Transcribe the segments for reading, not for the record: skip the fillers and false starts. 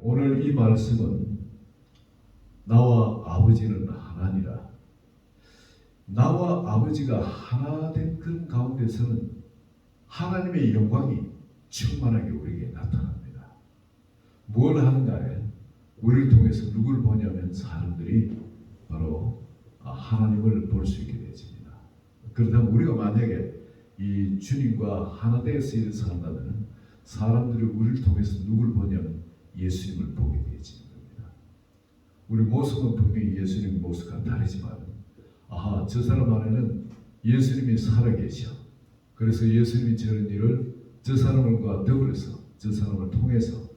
오늘 이 말씀은 나와 아버지는 하나니라. 나와 아버지가 하나 된 그 가운데서는 하나님의 영광이 충만하게 우리에게 나타납니다. 뭘 하는가에 우리를 통해서 누구를 보냐면 사람들이 바로 하나님을 볼 수 있게 되어집니다. 그렇다면 우리가 만약에 이 주님과 하나 되어서 일을 산다면 사람들이 우리를 통해서 누구를 보냐면 예수님을 보게 되어지는 겁니다. 우리 모습은 분명히 예수님 모습과 다르지만 저 사람 안에는 예수님이 살아계셔. 그래서 예수님이 저런 일을 저 사람과 더불어서 저 사람을 통해서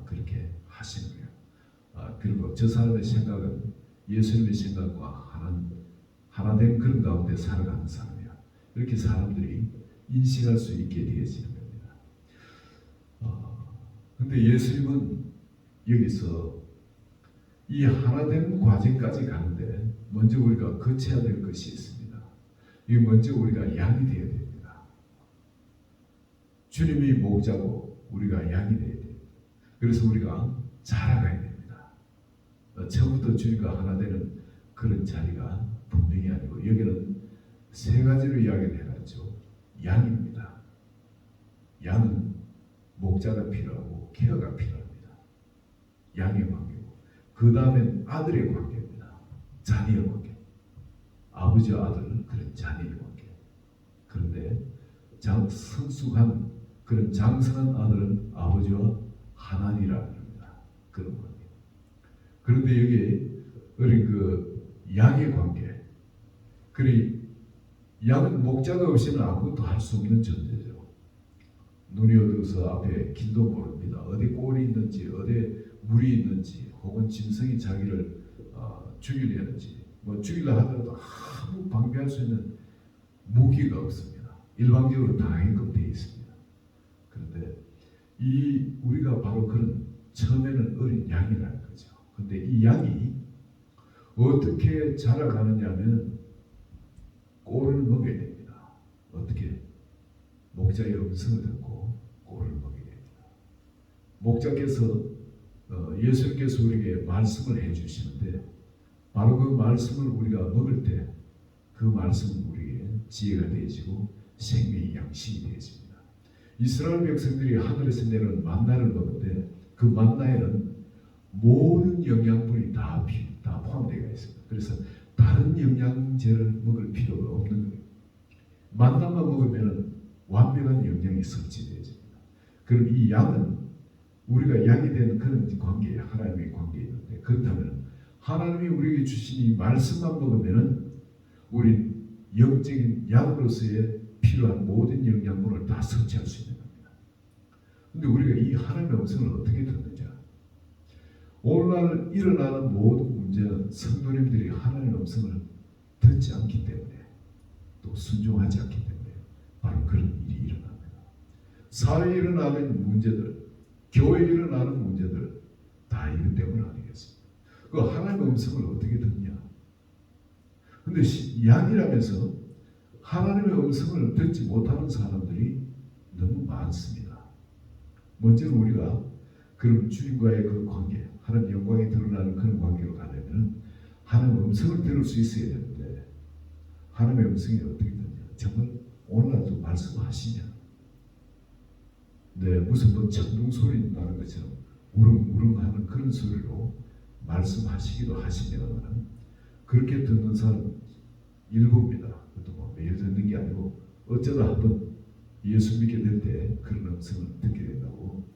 그렇게 하시는 거예요. 그리고 저 사람의 생각은 예수님의 생각과 하나 된 그런 가운데 살아가는 사람이야. 이렇게 사람들이 인식할 수 있게 되어지는 겁니다. 근데 예수님은 여기서 이 하나 된 과정까지 가는데 먼저 우리가 거쳐야 될 것이 있습니다. 이 먼저 우리가 양이 되어야 됩니다. 주님이 목자고 우리가 양이 되어야 됩니다. 그래서 우리가 자라가야 됩니다. 처음부터 주님과 하나 되는 그런 자리가 분명히 아니고 여기는 세 가지로 이야기를 해놨죠. 양입니다. 양은 목자가 필요하고 케어가 필요합니다. 양의 관계고 그 다음엔 아들의 관계입니다. 자녀의 관계. 아버지와 아들 그런 자녀의 관계. 그런데 성숙한 그런 장성한 아들은 아버지와 하나니라 합니다. 그런 관계. 그런데 여기 우리 그 양의 관계. 그리 양은 목자가 없이는 아무것도 할 수 없는 존재죠. 눈이 어두워서 앞에 길도 모릅니다. 어디 꼴이 있는지 어디 물이 있는지 혹은 짐승이 자기를 죽이려는지 죽이려 하더라도 아무 방비할 수 있는 무기가 없습니다. 일방적으로 당하게끔 되어 있습니다. 그런데 우리가 바로 그런 처음에는 어린 양이라는 거죠. 그런데 이 양이 어떻게 자라가느냐면 꼴을 먹여야 됩니다. 어떻게? 목자의 음성을 듣고 꼴을 먹여야 됩니다. 목자께서 예수님께서 우리에게 말씀을 해주시는데 바로 그 말씀을 우리가 먹을 때 그 말씀은 우리에게 지혜가 되어지고 생명의 양식이 되어집니다. 이스라엘 백성들이 하늘에서 내려온 만나를 먹는데 그 만나에는 모든 영양분이 다 포함되어 있습니다. 그래서 다른 영양제를 먹을 필요가 없는 거예요. 만나만 먹으면 완벽한 영양이 섭취되어집니다. 그럼 이 양은 우리가 양이 되는 그런 관계에 하나님의 관계에 있는데 그렇다면 하나님이 우리에게 주신 이 말씀만 먹으면 우린 영적인 양으로서의 필요한 모든 영양분을 다 섭취할 수 있는 겁니다. 그런데 우리가 이 하나님의 음성을 어떻게 듣느냐? 오늘날 일어나는 모든 문제는 성도님들이 하나님의 음성을 듣지 않기 때문에 또 순종하지 않기 때문에 바로 그런 일이 일어납니다. 사회에 일어나는 문제들, 교회에 일어나는 문제들 다 이것 때문 아니겠습니까? 그 하나님의 음성을 어떻게 듣냐? 근데 양이라면서 하나님의 음성을 듣지 못하는 사람들이 너무 많습니다. 먼저는 우리가 그럼 주님과의 그 관계, 하나님 영광이 드러나는 그런 관계로 가려면 하나님의 음성을 들을 수 있어야 되는데 하나님의 음성이 어떻게 듣냐? 정말 오늘날도 말씀하시냐? 네, 무슨 천둥 소리 나는 것처럼 우릉우릉하는 그런 소리로 말씀하시기도 하시면 그렇게 듣는 사람 일부입니다. 그것도 매일 듣는 게 아니고 어쩌다 한번 예수 믿게 될 때 그런 음성을 듣게 된다고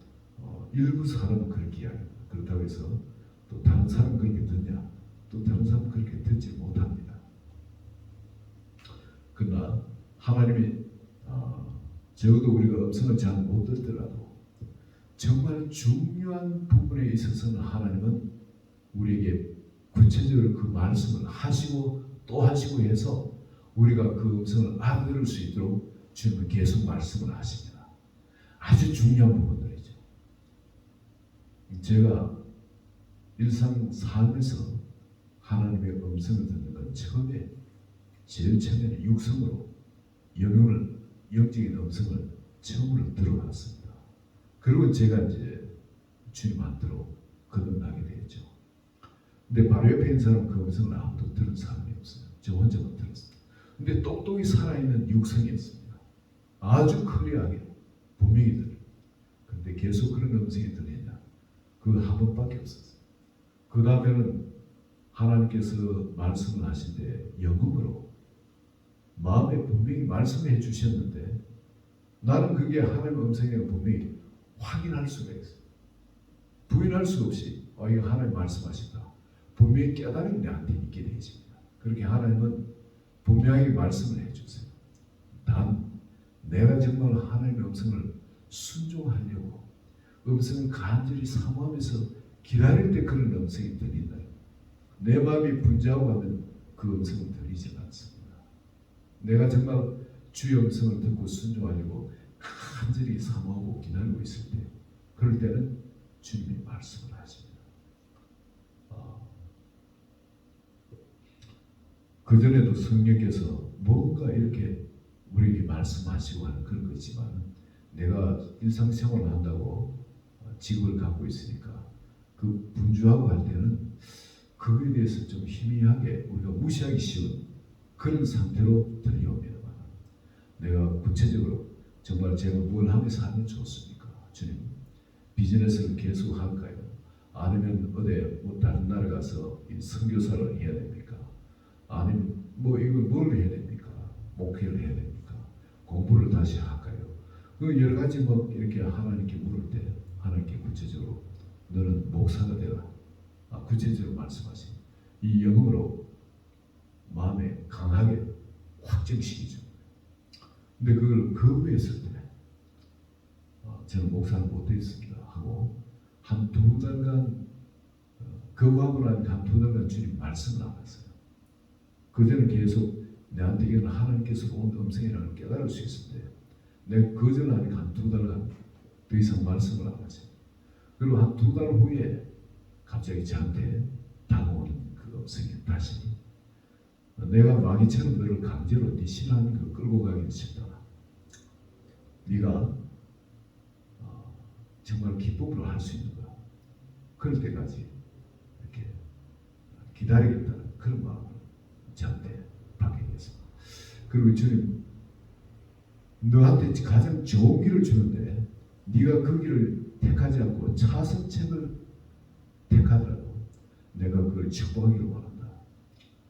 일부 사람은 그렇게 이야기합니다. 그렇다고 해서 또 다른 사람은 그렇게 듣냐? 또 다른 사람은 그렇게 듣지 못합니다. 그러나 하나님이 적어도 우리가 음성을 잘 못 듣더라도 정말 중요한 부분에 있어서는 하나님은 우리에게 구체적으로 그 말씀을 하시고 또 하시고 해서 우리가 그 음성을 알아들을 수 있도록 주님은 계속 말씀을 하십니다. 아주 중요한 부분들이죠. 제가 일상 삶에서 하나님의 음성을 듣는 건 제일 처음에는 육성으로 영적인 음성을 처음으로 들어봤습니다. 그리고 제가 이제 주님 안으로 거듭나게 되었죠. 근데 바로 옆에 있는 사람은 그 음성을 아무도 들은 사람이 없어요. 저 혼자만 들었어요. 근데 똑똑히 살아있는 육성이었습니다. 아주 클리어하게 분명히 들어요. 근데 계속 그런 음성이 들리냐? 그 한 번밖에 없었어요. 그 다음에는 하나님께서 말씀을 하신데 영음으로 마음에 분명히 말씀해 주셨는데 나는 그게 하나님의 음성이라고 분명히 확인할 수가 있어요. 부인할 수 없이 이거 하나님 말씀하신다. 분명히 깨달음이 내한테 있게 되어집니다. 그렇게 하나님은 분명하게 말씀을 해주세요. 단 내가 정말 하나님의 음성을 순종하려고 음성을 간절히 사모하면서 기다릴 때 그런 음성이 들린다. 내 마음이 분주하고 하면 그 음성은 들리지 않습니다. 내가 정말 주의 음성을 듣고 순종하려고 간절히 사모하고 기다리고 있을 때 그럴 때는 주님이 말씀을 하십니다. 그전에도 성령께서 뭔가 이렇게 우리에게 말씀하시고 하는 그런 거지만 내가 일상생활을 한다고 직업을 갖고 있으니까 그 분주하고 할 때는 그거에 대해서 좀 희미하게 우리가 무시하기 쉬운 그런 상태로 들려옵니다. 내가 구체적으로 정말 제가 뭘 하면서 하면 좋습니까? 주님, 비즈니스를 계속 할까요? 아니면 어디 다른 나라 가서 선교사를 해야 됩니까? 아니면 이걸 뭘 해야 됩니까? 목회를 해야 됩니까? 공부를 다시 할까요? 그 여러 가지 이렇게 하나님께 물을 때 하나님께 구체적으로 너는 목사가 되라. 구체적으로 말씀하신 이 영음으로 마음에 강하게 확정시키죠. 근데 그걸 거부했을 때 저는 목사는 못되겠습니다 하고 한 두 달간 거부하고 나니까 한 두 달간 주님 말씀을 안 했어요. 그전에 계속 내한테 이건 하나님께서 온 음성이라는 걸 깨달을 수 있을 때 내가 거절하니까 한 두 달간 더 이상 말씀을 안 하죠. 그리고 한 두 달 후에 갑자기 저한테 다가오는 그 음성이 다시 내가 마귀처럼 너를 강제로 네 신앙을 끌고 가기는 싫다. 네가 정말 기쁨으로 할 수 있는 거야. 그럴 때까지 이렇게 기다리겠다는 그런 마음을 저한테 받게 됐습니다. 그리고 주님 너한테 가장 좋은 길을 주는데 네가 그 길을 택하지 않고 차선책을 택하더라도 내가 그걸 축복하기를 원한다.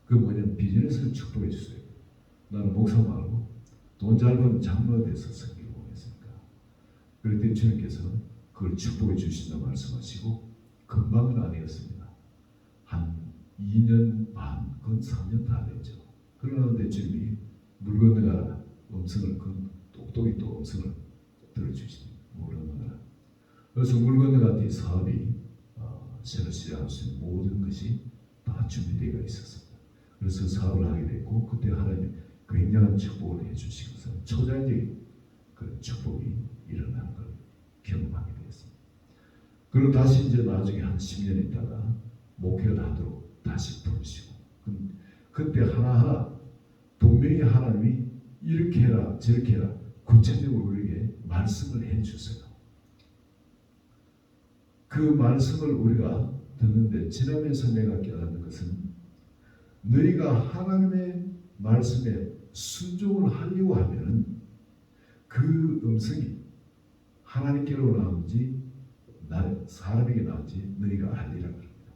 그 뭐냐면 비즈니스를 축복해 주세요. 나는 목사 말고 돈 잘 버는 장로가 돼서 섬기고 원했으니까. 그럴 때 주님께서 그걸 축복해 주신다 말씀하시고 금방은 아니었습니다. 한 2년 반, 그건 3년 다 됐죠. 그러는데 주님이 물 건너가라 음성을 똑똑히 또 음성을 들어주시니 물 건너가라. 그래서 물 건너가 뒤 사업이 새로 시작할 수 있는 모든 것이 다 준비되어 있었습니다. 그래서 사업을 하게 됐고 그때 하나님 굉장한 축복을 해주시고서 초자연적인 그런 축복이 일어나는 걸 경험하게 되었습니다. 그리고 다시 이제 나중에 한 10년 있다가 목회를 하도록 다시 부르시고 그때 하나하나 분명히 하나님이 이렇게 해라 저렇게 해라 구체적으로 우리에게 말씀을 해주세요. 그 말씀을 우리가 듣는데 지나면서 내가 깨닫는 것은 너희가 하나님의 말씀에 순종을 하려고 하면 그 음성이 하나님께로 나온지 사람에게 나온지 너희가 알리라 그럽니다.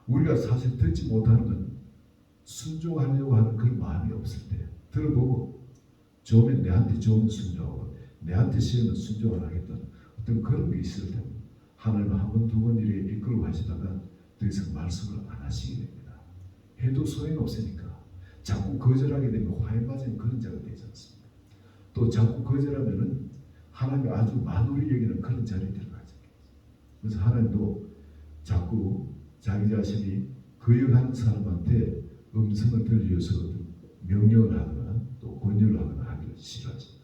우리가 사실 듣지 못하는 건 순종하려고 하는 그런 마음이 없을 때 들어보고 좋으면 내한테 좋으면 순종하고 내한테 싫으면 순종 안 하겠다는 어떤 그런 게 있을 때 하나님은 한 번 두 번 이렇게 이끌고 하시다가 더 이상 말씀을 안 하시게 됩니다. 해도 소용없으니까 자꾸 거절하게 되면 화에 빠지는 그런 자가 되지 않습니다. 또 자꾸 거절하면은 하나님이 아주 만홀히 여기는 그런 자리에 들어가죠. 그래서 하나님도 자꾸 자기 자신이 거역하는 사람한테 음성을 들려서 명령을 하거나 또 권유를 하거나 하기를 싫어하십니다.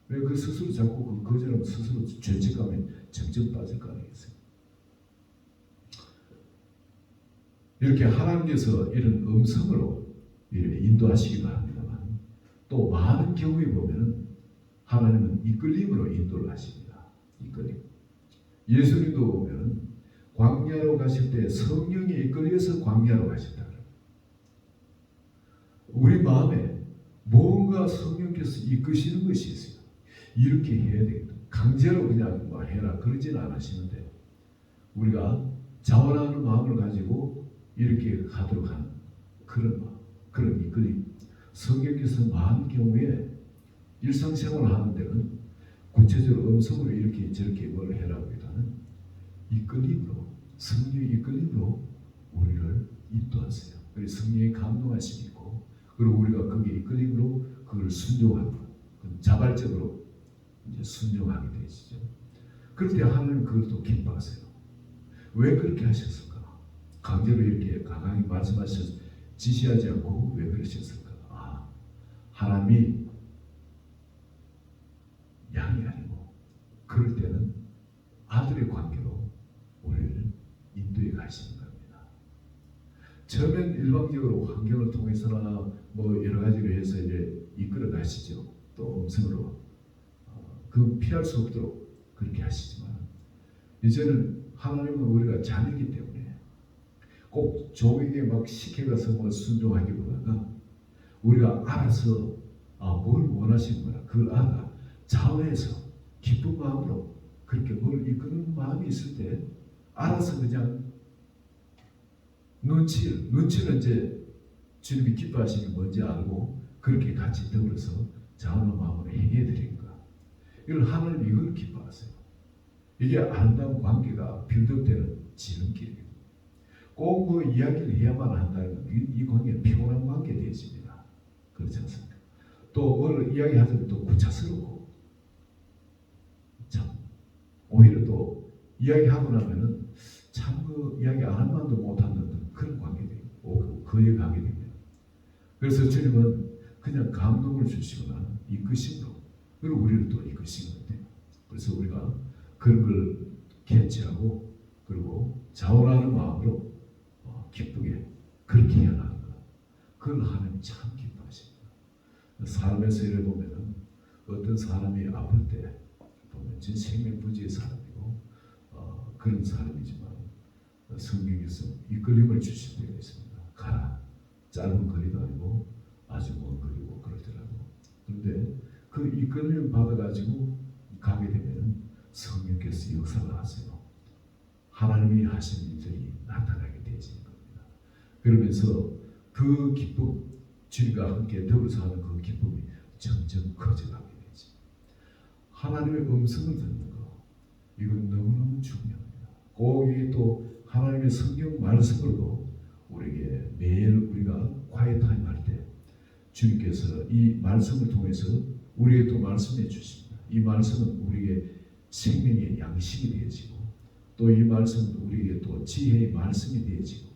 왜 그 스스로 자꾸 그 거절하면 스스로 죄책감에 점점 빠질 거 아니겠어요? 이렇게 하나님께서 이런 음성으로 이렇게 인도하시기도 합니다만 또 많은 경우에 보면은 하나님은 이끌림으로 인도를 하십니다. 이끌림. 예수님도 보면은 광야로 가실 때 성령에 이끌려서 광야로 가셨다. 우리 마음에 뭔가 성령께서 이끄시는 것이 있어요. 이렇게 해야 되겠다. 강제로 그냥 뭐 해라 그러지는 않으시는데 우리가 자원하는 마음을 가지고 이렇게 하도록 하는 그런 마음, 그런 이끌림. 성령께서 많은 경우에 일상생활을 하는 데는 구체적으로 음성으로 이렇게 저렇게 뭘 해라기보다는 이끌림으로, 성령의 이끌림으로 우리를 인도하세요. 그래서 성령의 감동하심이 있고, 그리고 우리가 거기에 이끌림으로 그걸 순종하는 것, 자발적으로 이제 순종하게 되시죠. 그럴 때 하나님은 그걸 또 기뻐하세요. 왜 그렇게 하셨을까? 강제로 이렇게 강하게 말씀하셔서 지시하지 않고 왜 그러셨을까? 하나님이 양이 아니고 그럴 때는 아들의 관계로 우리를 인도해 가시는 겁니다. 처음엔 일방적으로 환경을 통해서나 뭐 여러 가지로 해서 이제 이끌어 가시죠. 또 음성으로 그 피할 수 없도록 그렇게 하시지만 이제는 하나님은 우리가 자녀이기 때문에 꼭 종에게 막 시켜가서 뭐 순종하기보다는 우리가 알아서 뭘 원하시는 거나 그걸 알아 자원해서 기쁜 마음으로 그렇게 뭘 이끄는 마음이 있을 때 알아서 그냥 눈치는 이제 주님이 기뻐하시는 게 뭔지 알고 그렇게 같이 더불어서 자원한 마음으로 행해 드리는 거야. 이걸 하나님이 이걸 기뻐하세요. 이게 아름다운 관계가 빌드업되는 지름길이에요. 꼭 뭐 이야기를 해야만 한다는 건 이 관계는 피곤한 관계 되어집니다. 그렇지 않습니까? 또 뭘 이야기하자면 또 구차스럽고 참 오히려 또 이야기하고 나면은 참 그 이야기 안 할 만도 못하는 그런 관계들이 오고 거역하게 됩니다. 그래서 주님은 그냥 감동을 주시거나 이끄심으로 그리고 우리를 또 이끄시는 거예요. 그래서 우리가 그런 걸 캐치하고 그리고 자원하는 마음으로 기쁘게 그렇게 해야 하는 것. 그걸 하나님 참 기뻐하십니다. 삶에서 이래 보면은 어떤 사람이 아플 때 보면 진 생명부지의 사람이고 그런 사람이지만 성경에서 이끌림을 주실 때가 있습니다. 가라. 짧은 거리도 아니고 아주 먼 거리고 그러더라도 그런데 그 이끌림을 받아가지고 가게 되면 성령께서 역사를 하세요. 하나님이 하신 일들이 나타나게 되어지는 겁니다. 그러면서 그 기쁨, 주님과 함께 더불어서 하는 그 기쁨이 점점 커져가게 되지. 하나님의 음성을 듣는 거, 이건 너무너무 중요합니다. 거기에 또 하나님의 성경 말씀으로도 우리에게 매일 우리가 quiet 타임 할 때 주님께서 이 말씀을 통해서 우리에게 또 말씀해 주십니다. 이 말씀은 우리에게 생명의 양식이 되어지고 또 이 말씀은 우리에게 또 지혜의 말씀이 되어지고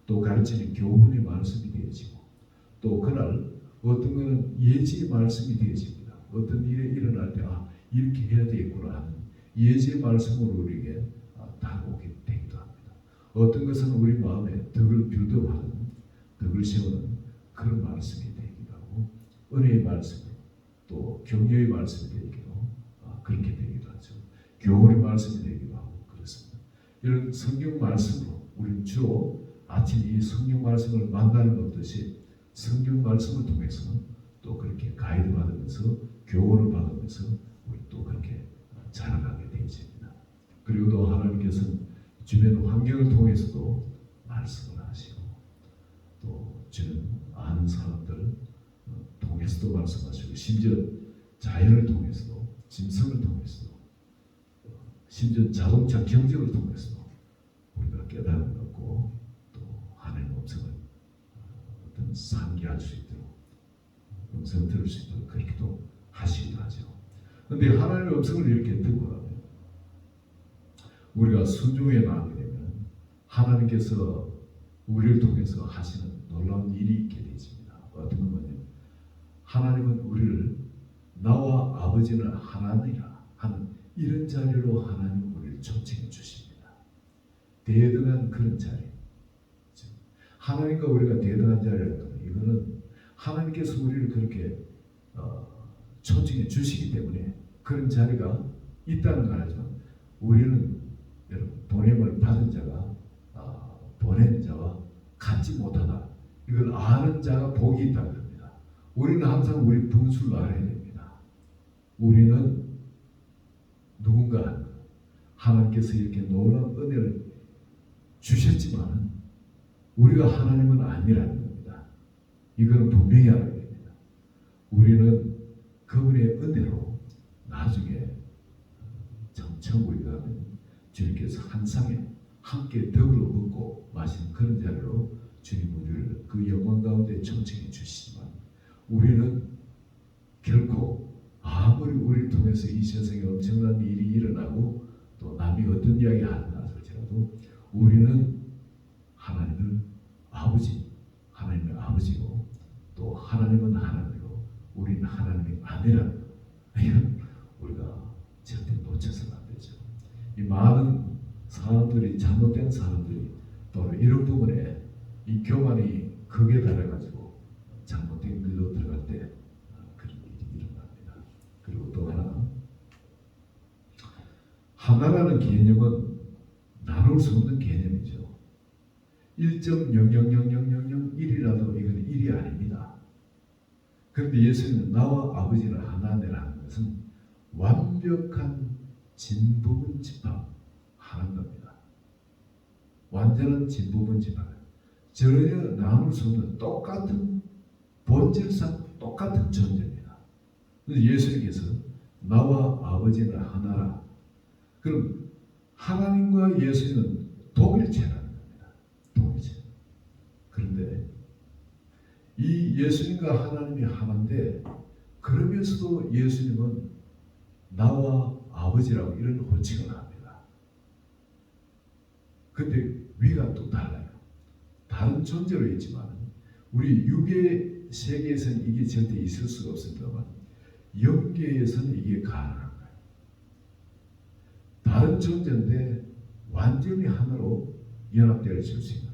또 가르치는 교훈의 말씀이 되어지고 또 그날 어떤 것은 예지의 말씀이 되어집니다. 어떤 일이 일어날 때 이렇게 해야 되겠구나 하는 예지의 말씀으로 우리에게 다가오게 되기도 합니다. 어떤 것은 우리 마음에 덕을 빌드업하는 덕을 세우는 그런 말씀이 되기도 하고 은혜의 말씀 또 격려의 말씀이 되기도 그렇게 되기도 하죠. 교훈의 말씀이 되기도 하고 그렇습니다. 이런 성경 말씀으로 우리는 주로 아침 이 성경 말씀을 만나는 것 없듯이 성경 말씀을 통해서 또 그렇게 가이드 받으면서 교훈을 받으면서 우리 또 그렇게 자라나게 되어집니다. 그리고 또 하나님께서는 주변 환경을 통해서도 말씀을 하시고 또 주는 아는 사람들 통해서도 말씀하시고 심지어 자연을 통해서도 짐승을 통해서도 심지어 자동차 경적을 통해서도 우리가 깨달음을 얻고 또 하나님의 음성을 어떤 상기할 수 있도록 음성을 들을 수 있도록 그렇게도 하시기도 하죠. 그런데 하나님의 음성을 이렇게 듣고 나면 우리가 순종해 나가게 되면 하나님께서 우리를 통해서 하시는 놀라운 일이 있게 되십니다. 어떤 거냐면 하나님은 우리를 나와 아버지는 하나니라 하는 이런 자리로 하나님은 우리를 초청해 주십니다. 대등한 그런 자리. 하나님과 우리가 대등한 자리라는 것은 이거는 하나님께서 우리를 그렇게 초청해 주시기 때문에 그런 자리가 있다는 걸 알지만 우리는 여러분, 보냄을 받은 자가 보낸 자와 같지 못하다. 이걸 아는 자가 복이 있다는 겁니다. 우리는 항상 우리 분수를 알아야 됩니다. 우리는 누군가 하나님께서 이렇게 놀라운 은혜를 주셨지만 우리가 하나님은 아니라는 겁니다. 이건 분명히 알아야 됩니다. 우리는 그분의 은혜로 나중에 천국에 가면 주님께서 한 상에 함께 더불어 먹고 마시는 그런 자리로 주님 우리를 그 영광 가운데 초청해 주시지만 우리는 결코 아무리 우리를 통해서 이 세상에 엄청난 일이 일어나고 또 남이 어떤 이야기 한다 할지라도 우리는 하나님을 하나님의 아버지고 또 하나님은 하나님이고 우리는 하나님의 아내라는 것. 이건 우리가 절대 놓쳐서는 안 되죠. 이 많은 사람들이 잘못된 사람들이 바로 이런 부분에 이 교만이 극에 달해가지고 잘못된 길로 들어갈 때 그런 일이 일어납니다. 그리고 또 하나라는 개념은 나눌 수 없는 개념이죠. 1.0000001이라도 이건 1이 아닙니다. 그런데 예수님은 나와 아버지는 하나라는 것은 완벽한 진부분 집합 하는 겁니다. 완전한 진부분 집합. 전혀 나눌 수 없는 똑같은 본질상 똑같은 존재입니다. 그래서 예수님께서 나와 아버지는 하나라. 그럼 하나님과 예수님은 동일체라는 겁니다. 동일체. 그런데 이 예수님과 하나님이 하나인데 그러면서도 예수님은 나와 아버지라고 이런 호칭을 합니다. 근데 위가 또 달라요. 다른 존재로 있지만 우리 육의 세계에서는 이게 절대 있을 수가 없습니다만 영계에서는 이게 가능한 거예요. 다른 존재인데 완전히 하나로 연합되어 줄 수 있는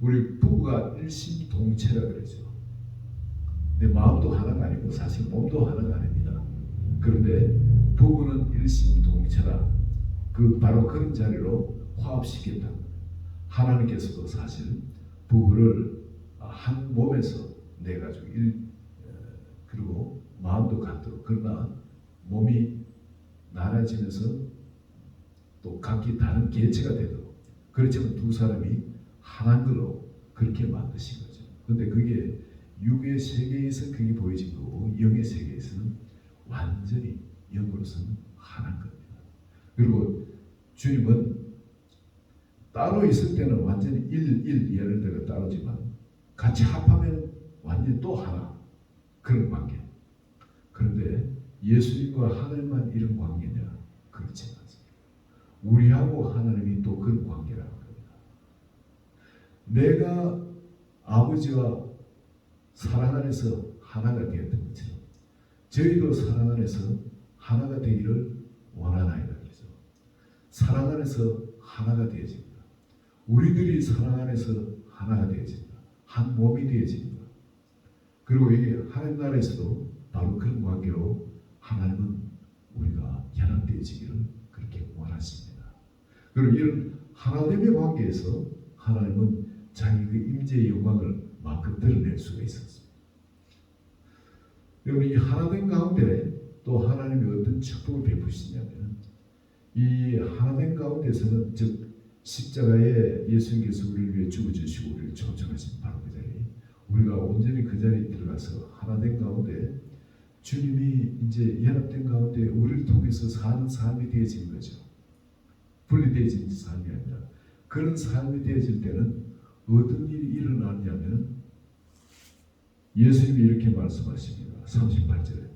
우리 부부가 일심동체라 그러죠. 내 마음도 하나가 아니고 사실 몸도 하나가 아닙니다. 그런데 부부는 일심동체라 바로 그런 자리로 화합시켰다. 하나님께서도 사실 부부를 한 몸에서 내가지고 그리고 마음도 같도록 그러나 몸이 나눠지면서 또 각기 다른 개체가 되도록 그렇지만 두 사람이 하나인 걸로 그렇게 만드신 거죠. 그런데 그게 육의 세계에서 그게 보여진 거고 영의 세계에서는 완전히 영으로서는 하나인 겁니다. 그리고 주님은 따로 있을 때는 완전히 예를 들어 따로지만 같이 합하면 완전히 또 하나 그런 관계. 그런데 예수님과 하나님만 이런 관계냐? 그렇지 않습니다. 우리하고 하나님이 또 그런 관계라는 겁니다. 내가 아버지와 사랑 안에서 하나가 되었던 것처럼 저희도 사랑 안에서 하나가 되기를 원하나이다. 그래서 사랑 안에서 하나가 되어집니다. 우리들이 사랑 안에서 하나가 되어집니다. 한 몸이 되어집니다. 그리고 이게 하나님 나라에서도 바로 그런 관계로 하나님은 우리가 연합되어지기를 그렇게 원하십니다. 그리고 이런 하나됨의 관계에서 하나님은 자기 그 임재의 영광을 마음껏 드러낼 수가 있었습니다. 여러분 이 하나됨 가운데 또 하나님이 어떤 축복을 베푸시냐면 이 하나됨 가운데서는 즉 십자가에 예수님께서 우리를 위해 죽어주시고 우리를 초청하신 바로 그 자리 우리가 온전히 그 자리에 들어가서 하나된 가운데 주님이 이제 연합된 가운데 우리를 통해서 사는 삶이 되어진 거죠. 분리되어진 삶이 아니라 그런 삶이 되어질 때는 어떤 일이 일어나냐면 예수님이 이렇게 말씀하십니다. 38절에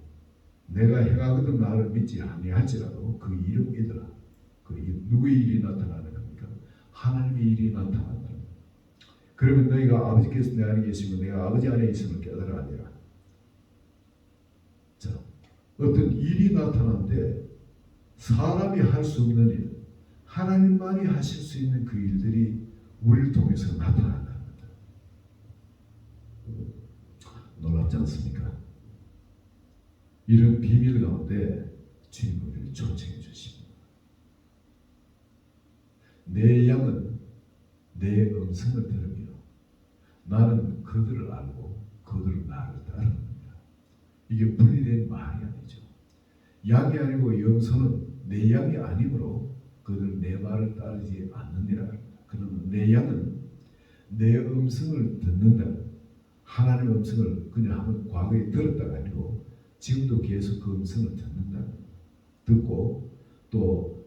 내가 행하거든 나를 믿지 아니할지라도 그 이름 믿으라. 그 누구의 일이 나타나는 겁니까? 하나님의 일이 나타난다. 그러면 너희가 아버지께서 내 안에 계시고 내가 아버지 안에 있음을 깨달아 아니라. 자, 어떤 일이 나타나는데 사람이 할 수 없는 일, 하나님만이 하실 수 있는 그 일들이 우리를 통해서 나타난다는 겁니다. 놀랍지 않습니까? 이런 비밀 가운데 주님 우리를 초청해 주십니다. 내 양은 내 음성을 들으며 나는 그들을 알고 그들은 나를 따릅니다. 이게 분리된 말이 아니죠. 양이 아니고 염소는 내 양이 아니므로 그들은 내 말을 따르지 않느니라. 그러면 내 양은 내 음성을 듣는다. 하나님의 음성을 그냥 한번 과거에 들었다가 아니고 지금도 계속 그 음성을 듣는다. 듣고 또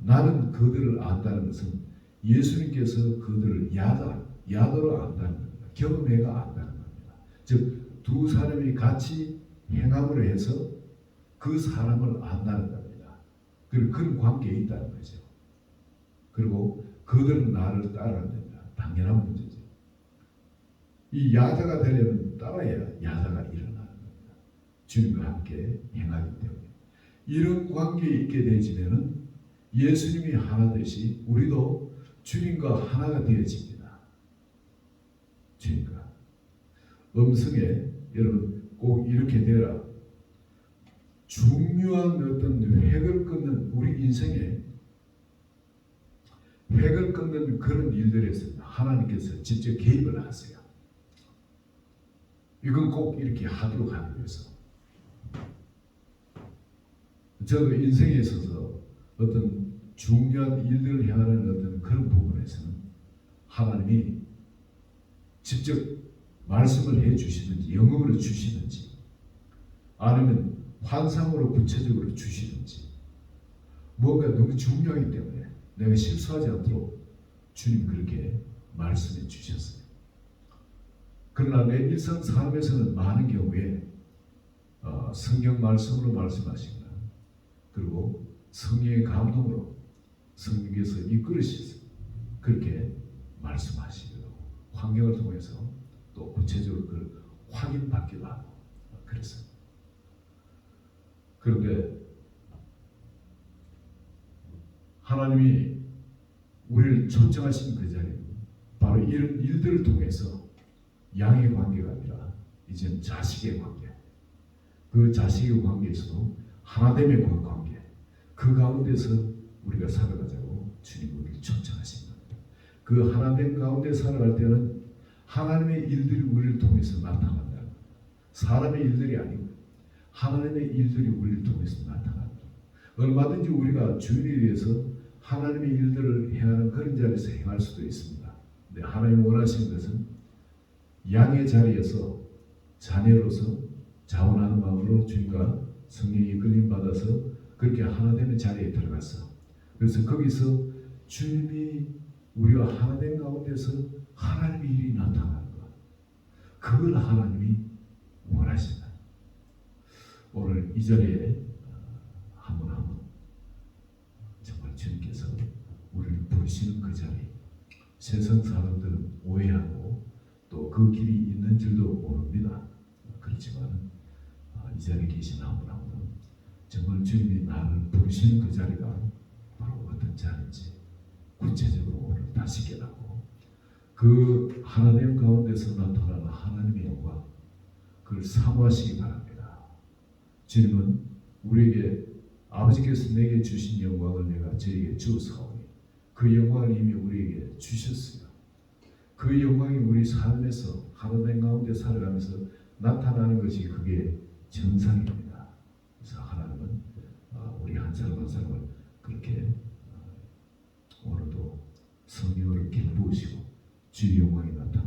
나는 그들을 안다는 것은 예수님께서 그들을 야도로 안다는 겁니다. 경험해가 안다는 겁니다. 즉 두 사람이 같이 행함으로 해서 그 사람을 안다는 겁니다. 그리고 그런 관계에 있다는 거죠. 그리고 그들은 나를 따라간답니다. 당연한 문제죠. 이 야자가 되려면 따라야 야자가 일어나는 겁니다. 주님과 함께 행하기 때문에 이런 관계에 있게 되지면은 예수님이 하나 되시 우리도 주님과 하나가 되어집니다. 주님과 음성에 여러분 꼭 이렇게 되라. 중요한 어떤 획을 끊는 우리 인생에 획을 끊는 그런 일들에서 하나님께서 직접 개입을 하세요. 이건 꼭 이렇게 하도록 하기 위해서. 저도 인생에 있어서 어떤 중요한 일들을 향하는 어떤 그런 부분에서는 하나님이 직접 말씀을 해 주시든지 영음으로 주시든지 아니면 환상으로 구체적으로 주시든지 뭔가 너무 중요하기 때문에 내가 실수하지 않도록 주님 그렇게 말씀해 주셨어요. 그러나 내 일상 삶에서는 많은 경우에 성경 말씀으로 말씀하시거나 그리고 성령의 감동으로 성령께서 이끌으셔서 그렇게 말씀하시기도 하고 환경을 통해서 또 구체적으로 그걸 확인받기도 하고 그랬어요. 그런데 하나님이 우리를 초청하신 그 자리는 바로 이런 일들을 통해서 양의 관계가 아니라 이제는 자식의 관계, 그 자식의 관계에서도 하나됨의 관계, 그 가운데서 우리가 살아가자고 주님 우리를 초청하신 겁니다. 그 하나됨 가운데 살아갈 때는 하나님의 일들이 우리를 통해서 나타난다. 사람의 일들이 아니고 하나님의 일들이 우리를 통해서 나타난다. 얼마든지 우리가 주인에 대해서 하나님의 일들을 행하는 그런 자리에서 행할 수도 있습니다. 근데 하나님이 원하시는 것은 양의 자리에서 자녀로서 자원하는 마음으로 주님과 성령이 이끌림 받아서 그렇게 하나 되는 자리에 들어갔어. 그래서 거기서 주님이 우리와 하나 된 가운데서 하나님의 일이 나타나는 것. 그걸 하나님이 원하신다. 오늘 이 자리에 한 분 한 분 정말 주님께서 우리를 부르시는 그 자리, 세상 사람들은 오해하고 또 그 길이 있는 줄도 모릅니다. 그렇지만 이 자리에 계신 한 분 한 분은 정말 주님이 나를 부르시는 그 자리가 바로 어떤 자리인지 구체적으로 오늘 다시 깨닫고 그 하나님 가운데서 나타나는 하나님의 영광 그걸 사모하시기 바랍니다. 주님은 우리에게 아버지께서 내게 주신 영광을 내가 저에게 주었사오니 그 영광을 이미 우리에게 주셨어요. 그 영광이 우리 삶에서 하나님 가운데 살아가면서 나타나는 것이 그게 정상입니다. 그래서 하나님은 우리 한 사람 한 사람을 그렇게 오늘도 성령으로 기쁘시고 주의 영광이 나타나는